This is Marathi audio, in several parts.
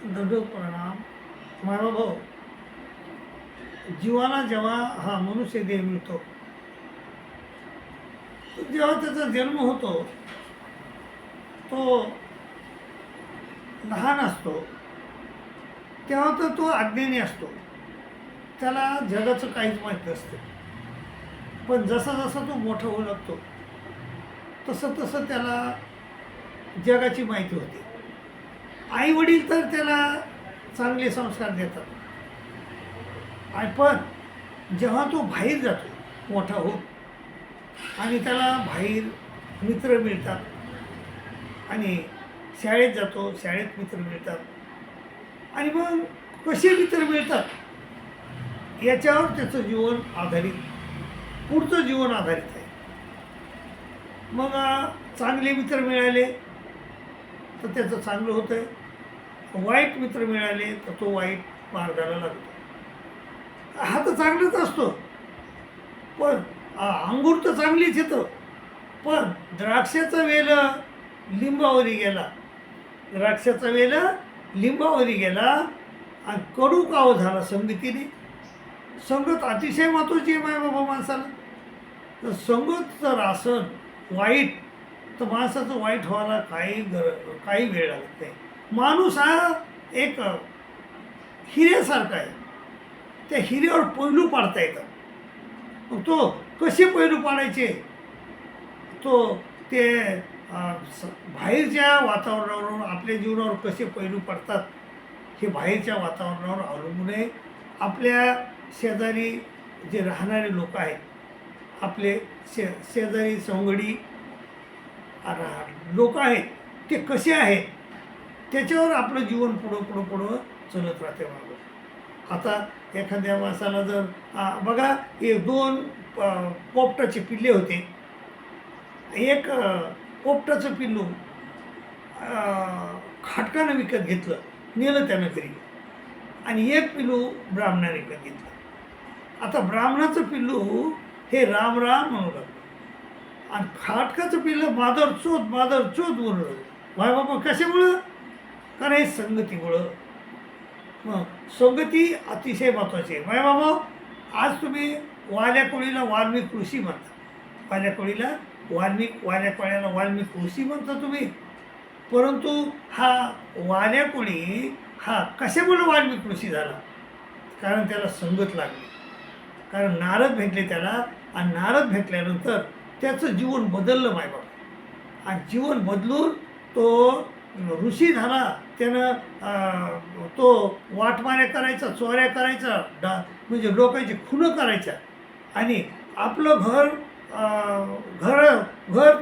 दंडोत प्रणाम. माझा भाऊ, जीवाला जेव्हा हा मनुष्य देह मिळतो, जेव्हा त्याचा जन्म होतो, तो लहान असतो तेव्हा तर तो अज्ञानी असतो, त्याला जगाचं काहीच माहीत नसतं. पण जसा जसा तो मोठा होऊ लागतो तसं तसं त्याला जगाची माहिती होते. आई वडील तर त्याला चांगले संस्कार देतात, आणि पण जेव्हा तो बाहेर जातो मोठा होत आणि त्याला बाहेर मित्र मिळतात आणि शाळेत जातो, शाळेत मित्र मिळतात, आणि मग कसे मित्र मिळतात याच्यावर त्याचं जीवन आधारित, पुढचं जीवन आधारित आहे. मग चांगले मित्र मिळाले तर त्याचं चांगलं होतं आहे, वाईट मित्र मिळाले तर तो वाईट मार्गाला लागतो. हा तर चांगलाच असतो, पण अंगूर तर चांगलीच येतं, पण द्राक्षाचा वेल लिंबावरी गेला, द्राक्षाचा वेल लिंबावरी गेला आणि कडू काव झाला संगतीने. संगत अतिशय महत्त्वाची आहे माय बाबा माणसाला. तर संगत जर असन वाईट तर माणसाचं वाईट व्हायला काही वेळ लागत नाही. माणूस हा एक हिऱ्यासारखा आहे, त्या हिऱ्यावर पैलू पाडता येतात. मग तो कसे पैलू पाडायचे, तो ते बाहेरच्या वातावरणावरून आपल्या जीवनावर कसे पैलू पडतात हे बाहेरच्या वातावरणावर अवलंबून आहे. आपल्या शेजारी जे राहणारे लोक आहेत, आपले शेजारी संगडी लोक आहेत, ते कसे आहेत त्याच्यावर आपलं जीवन पुढं चलत राहते मागं. आता एखाद्या माणसाला जर बघा, एक दोन पोपटाचे पिल्ले होते. एक पोपटाचं पिल्लू खाटकानं विकत घेतलं, नेलं त्यानं घरी, आणि एक पिल्लू ब्राह्मणाने विकत घेतलं. आता ब्राह्मणाचं पिल्लू हे राम राम म्हणू लागलं, आणि खाटकाचं पिल्लं मादर चोत म्हणू लागलं. भाई बाबा कशामुळं? कारण हे संगतीमुळं. मग संगती अतिशय महत्त्वाची आहे. भाई बाबा, आज तुम्ही वाल्या कोळीला वाल्मिक ऋषी म्हणता, वाल्या कोळीला वाल्या कोळ्याला वाल्मिक ऋषी म्हणता तुम्ही, परंतु हा वाल्या कोळी हा कशामुळे वाल्मिक ऋषी झाला? कारण त्याला संगत लागली, कारण नारद भेटले त्याला, आणि नारद भेटल्यानंतर त्याचं जीवन बदललं माय बाबा, आणि जीवन बदलून तो ऋषी झाला. त्यानं तो वाटमाऱ्या करायचा, चोऱ्या करायचा, म्हणजे लोकांची खुनं करायच्या, आणि आपलं घर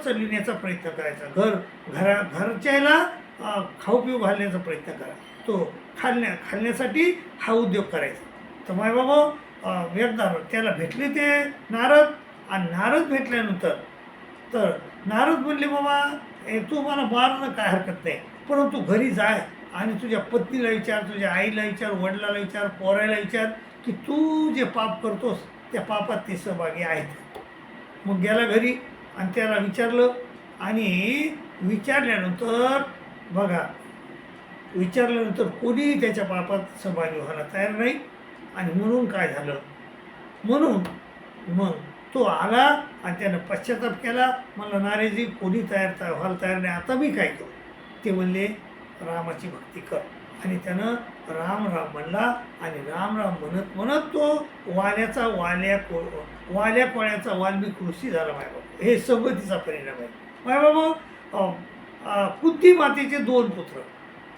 चालविण्याचा प्रयत्न करायचा, घरच्याला खाऊ पिऊ घालण्याचा प्रयत्न करा, तो खाण्यासाठी हा उद्योग करायचा. तर माय बाबा एकदा त्याला भेटले ते नारद, आणि नारद भेटल्यानंतर तर नारद म्हणले, बाबा तू मला मारणं काय हरकत नाही, परंतु घरी जाय आणि तुझ्या पत्नीला विचार, तुझ्या आईला विचार, वडिलाला विचार, पोरायला विचार की तू जे पाप करतोस त्या पापात ते सहभागी आहेत. मग गेला घरी आणि त्याला विचारलं, आणि विचारल्यानंतर कोणीही त्याच्या पापात सहभागी व्हायला तयार नाही. आणि म्हणून काय झालं, म्हणून मग तो आला आणि त्यानं पश्चाताप केला, मला नारेजी कोणी व्हायला तयार नाही, आता मी काय करू? ते म्हणले रामाची भक्ती कर, आणि त्यानं राम राम म्हणला, आणि राम राम म्हणत म्हणत तो वाल्या कोळ्याचा वाल्मिक ऋषी झाला माय बाबा. हे संगतीचा परिणाम आहे माय बाबा. कुंती मातेचे दोन पुत्र,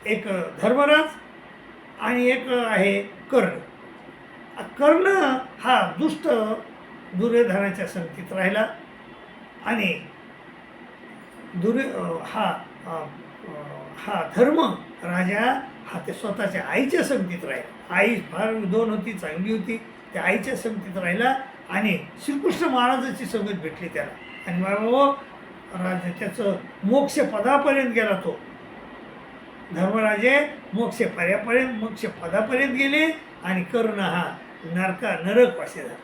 एक धर्मराज आणि एक आहे कर्ण. कर्ण हा दुष्ट दुर्योधनाच्या संगतीत राहिला, आणि हा धर्म राजा हा ते स्वतःच्या आईच्या संगतीत राहिला. आई फार विद्वान होती, चांगली होती, त्या आईच्या संगतीत राहिला, आणि श्रीकृष्ण महाराजाची संगत भेटली त्याला, आणि राजा त्याचं मोक्षपदापर्यंत गेला. तो धर्मराजे मोक्षपदापर्यंत गेले, आणि कर्ण हा नरकवासी झाला.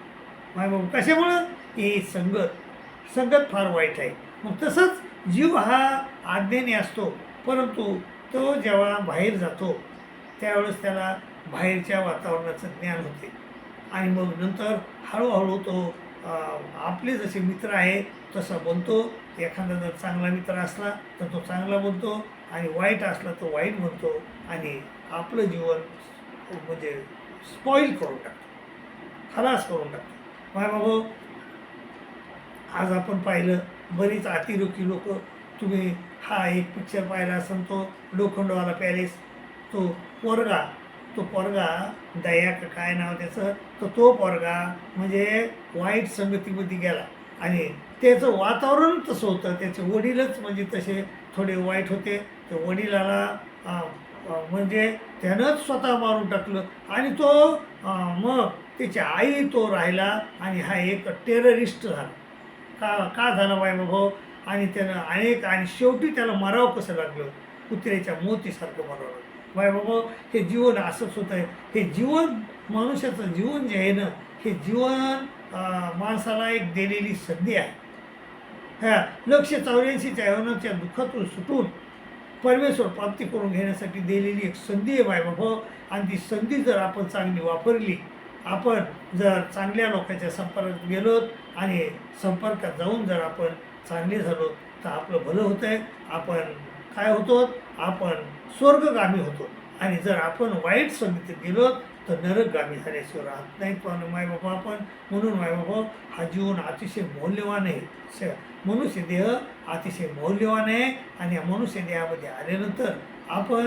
माय बाबू कशामुळं? ही संगत फार वाईट आहे. मग तसंच जीव हा आज्ञेने असतो, परंतु तो जेव्हा बाहेर जातो त्यावेळेस त्याला बाहेरच्या वातावरणाचं ज्ञान होते आणि मग नंतर हळूहळू तो आपले जसे मित्र आहे तसा बनतो. एखादा जर चांगला मित्र असला तर तो चांगला बनतो आणि वाईट असला तो वाईट बनतो आणि आपलं जीवन म्हणजे स्पॉईल करून टाकतो, खलास करून टाकतो. माय बाबा, आज आपण पाहिलं बरीच अतिरेकी लोक. तुम्ही हा एक पिक्चर पाहिला असेल तो लोखंडवाला पॅलेस. तो पोरगा दया का काय नाव त्याचं, तो पोरगा म्हणजे वाईट संगतीमध्ये गेला आणि त्याचं वातावरण तसं होतं. त्याचे वडीलच म्हणजे तसे थोडे वाईट होते. त्या वडिलाला म्हणजे त्यानंच स्वतः मारून टाकलं आणि तो मग त्याची आई तो राहिला आणि हा एक टेररिस्ट झाला. का झालं बाय बाबा? आणि त्यानं आणि शेवटी त्याला मरावं कसं लागलं? कुत्र्याच्या मोतीसारखं मरावं लागलं. बाय बाबा, हे जीवन असंच होतं आहे. हे जीवन, मनुष्याचं जीवन जे आहे ना, हे जीवन माणसाला एक दिलेली संधी आहे. ह्या 184च्या यवनाच्या दुःखातून सुटून परमेश्वर प्राप्ती करून घेण्यासाठी दिलेली एक संधी आहे बाय बाबा. आणि ती संधी जर आपण चांगली वापरली, आपण जर चांगल्या लोकांच्या संपर्कात गेलो आणि संपर्कात जाऊन जर आपण चांगले झालो तर आपलं भलं होतं आहे. आपण काय होतो? आपण स्वर्गगामी होतो. आणि जर आपण वाईट संगतीत गेलो तर नरकगामी झाल्याशिवाय राहत नाही. पण मायबाबा आपण म्हणून मायबाबा, हा जीवन अतिशय मौल्यवान आहे. मनुष्य देह अतिशय मौल्यवान आहे आणि या मनुष्य देहामध्ये आल्यानंतर आपण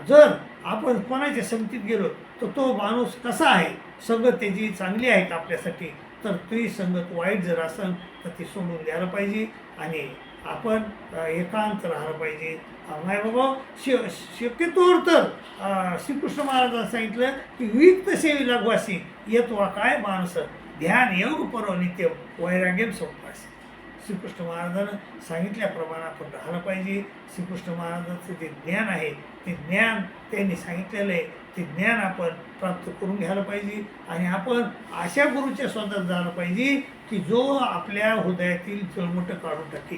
जर आपण कोणाच्या संगतीत गेलो तर तो माणूस कसा आहे, संगत त्याची चांगली आहे का आपल्यासाठी, तर ती संगत वाईट जर असेल तर ती सोडून द्यायला पाहिजे आणि आपण एकांत राहायला पाहिजे. माय बाबा, शक्यतोवर तर श्रीकृष्ण महाराजांनी सांगितलं की विक्त सेवेला ग्वासी येतवा काय माणसं, ध्यान योग पर्व नित्य वैराग्यम संपासी. श्रीकृष्ण महाराजांनं सांगितल्याप्रमाणे आपण राहायला पाहिजे. श्रीकृष्ण महाराजांचं जे ज्ञान आहे ते ज्ञान त्यांनी सांगितलेलं आहे, ते ज्ञान आपण प्राप्त करून घ्यायला पाहिजे आणि आपण अशा गुरुच्या स्वतः जायला पाहिजे की जो आपल्या हृदयातील जळमटं काढून टाके.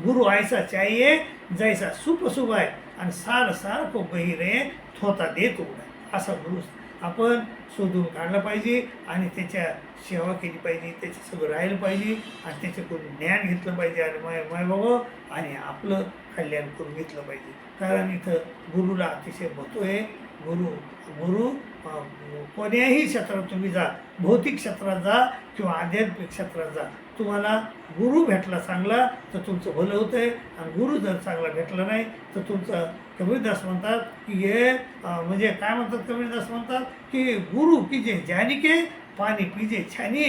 गुरु ऐसा चाहिए जैसा सुप आहे आणि सार सार को बहिरे थोता देत उघडा. असा गुरु आपण शोधून काढला पाहिजे आणि त्याच्या सेवा केली पाहिजे, त्याचं सगळं राहिलं पाहिजे आणि त्याच्याकडून ज्ञान घेतलं पाहिजे आणि माय बाबा आणि आपलं कल्याण करून घेतलं पाहिजे. कारण इथं गुरुला अतिशय महत्त्व आहे. गुरु कोण्याही क्षेत्रात तुम्ही जा, भौतिक क्षेत्रात जा किंवा आध्यात्मिक क्षेत्रात जा, तुम्हाला गुरु भेटला चांगला तर तुमचं भलं होतं आहे आणि गुरु जर चांगला भेटला नाही तर तुमचं, कबीरदास म्हणतात की हे म्हणजे काय म्हणतात कबीरदास म्हणतात की गुरु की जे जानिके पाणी पिजे छानी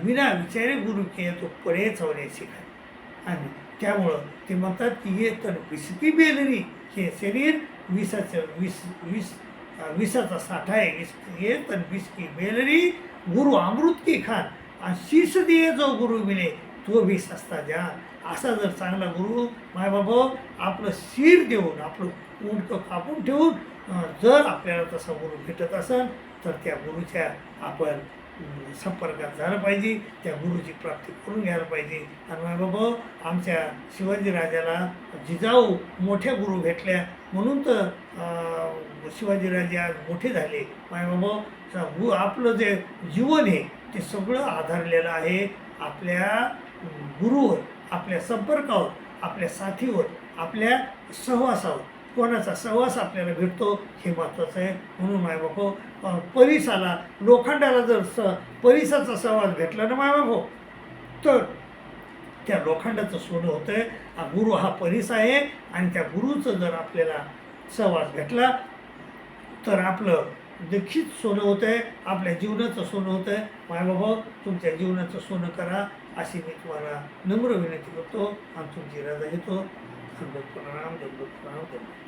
विना विचारे गुरु के तो पळे चवणे शिकाय. आणि त्यामुळं ते म्हणतात की हे तर विसकी बेलरी, हे शरीर विषाचा साठा आहे. हे तर विसकी बेलरी गुरु अमृत की खान आणि शीस दिये जो गुरु मिळे तो भी सस्ता जा. असा जर चांगला गुरु मायबाबा आपलं शिर देऊन, आपलं उंडकं कापून ठेवून जर आपल्याला तसा गुरु भेटत असेल तर त्या गुरुच्या आपण संपर्कात झालं पाहिजे, त्या गुरुची प्राप्ती करून घ्यायला पाहिजे. आणि मायबाबा, आमच्या शिवाजी राजाला जिजाऊ मोठ्या गुरु भेटल्या म्हणून तर शिवाजीराजे आज मोठे झाले. मायबाबा, आपलं जे जीवन आहे ते सगळं आधारलेलं आहे आपल्या गुरुवर, आपल्या संपर्कावर, आपल्या साथीवर, आपल्या सहवासावर. कोणाचा सहवास आपल्याला भेटतो हे महत्त्वाचं आहे. म्हणून मायबापो, परिसाला, लोखंडाला जर परिसाचा सहवास भेटला ना मायबापो तर त्या लोखंडाचं सोनं होतं आहे. गुरु हा परिस आहे आणि त्या गुरुचं जर आपल्याला सहवास भेटला तर आपलं देखील सोनं होतं आहे, आपल्या जीवनाचं सोनं होतं आहे. मायबाबा, तुमच्या जीवनाचं सोनं करा अशी मी तुम्हाला नम्र विनंती करतो आणि तुमची रजा घेतो. दंडवत प्रणाम, दंडवत प्रणाम, दंडवत.